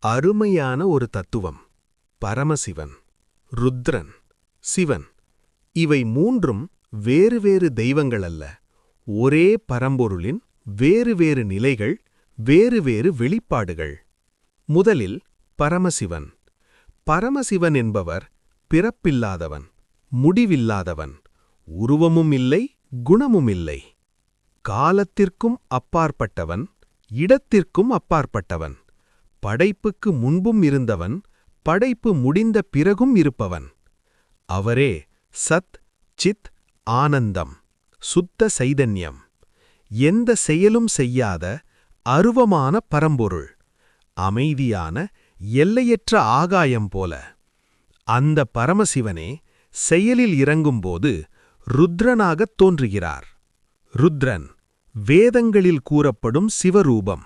அருமையான ஒரு தத்துவம். பரமசிவன், ருத்ரன், சிவன் இவை மூன்றும் வேறு வேறு தெய்வங்கள் அல்ல. ஒரே பரம்பொருளின் வேறு வேறு நிலைகள், வேறு வேறு வெளிப்பாடுகள். முதலில் பரமசிவன். பரமசிவன் என்பவர் பிறப்பில்லாதவன், முடிவில்லாதவன், உருவமும் இல்லை, குணமும் இல்லை. காலத்திற்கும் அப்பாற்பட்டவன், இடத்திற்கும் அப்பாற்பட்டவன். படைப்புக்கு முன்பும் இருந்தவன், படைப்பு முடிந்த பிறகும் இருப்பவன். அவரே சத், சித், ஆனந்தம், சுத்த சைதன்யம். எந்த செயலும் செய்யாத அருவமான பரம்பொருள். அமைதியான எல்லையற்ற ஆகாயம் போல. அந்த பரமசிவனே செயலில் இறங்கும்போது ருத்ரனாகத் தோன்றுகிறார். ருத்ரன் வேதங்களில் கூறப்படும் சிவரூபம்.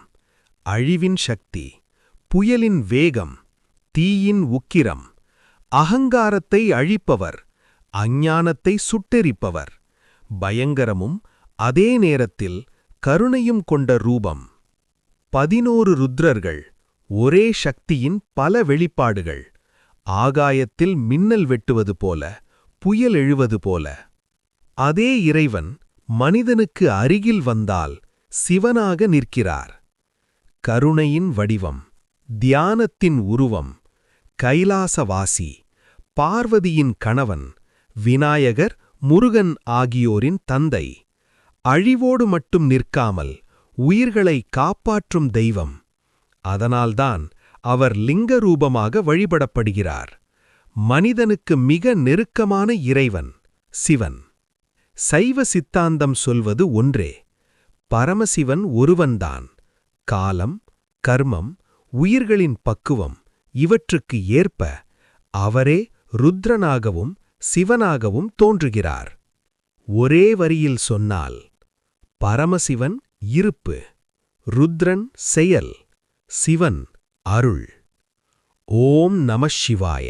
அழிவின் சக்தி, புயலின் வேகம், தீயின் உக்கிரம். அகங்காரத்தை அழிப்பவர், அஞ்ஞானத்தை சுட்டெரிப்பவர். பயங்கரமும் அதே நேரத்தில் கருணையும் கொண்ட ரூபம். 11 ருத்ரர்கள், ஒரே சக்தியின் பல வெளிப்பாடுகள். ஆகாயத்தில் மின்னல் வெட்டுவது போல, புயல் எழுவது போல. அதே இறைவன் மனிதனுக்கு அருகில் வந்தால் சிவனாக நிற்கிறார். கருணையின் வடிவம், தியானத்தின் உருவம். கைலாசவாசி, பார்வதியின் கணவன், விநாயகர், முருகன் ஆகியோரின் தந்தை. அழிவோடு மட்டும் நிற்காமல் உயிர்களை காப்பாற்றும் தெய்வம். அதனால்தான் அவர் லிங்க ரூபமாக வழிபடப்படுகிறார். மனிதனுக்கு மிக நெருக்கமான இறைவன் சிவன். சைவ சித்தாந்தம் சொல்வது ஒன்றே. பரமசிவன் ஒருவன்தான். காலம், கர்மம், உயிர்களின் பக்குவம் இவற்றுக்கு ஏற்ப அவரே ருத்ரனாகவும் சிவனாகவும் தோன்றுகிறார். ஒரே வரியில் சொன்னால், பரமசிவன் இருப்பு, ருத்ரன் செயல், சிவன் அருள். ஓம் நம சிவாய.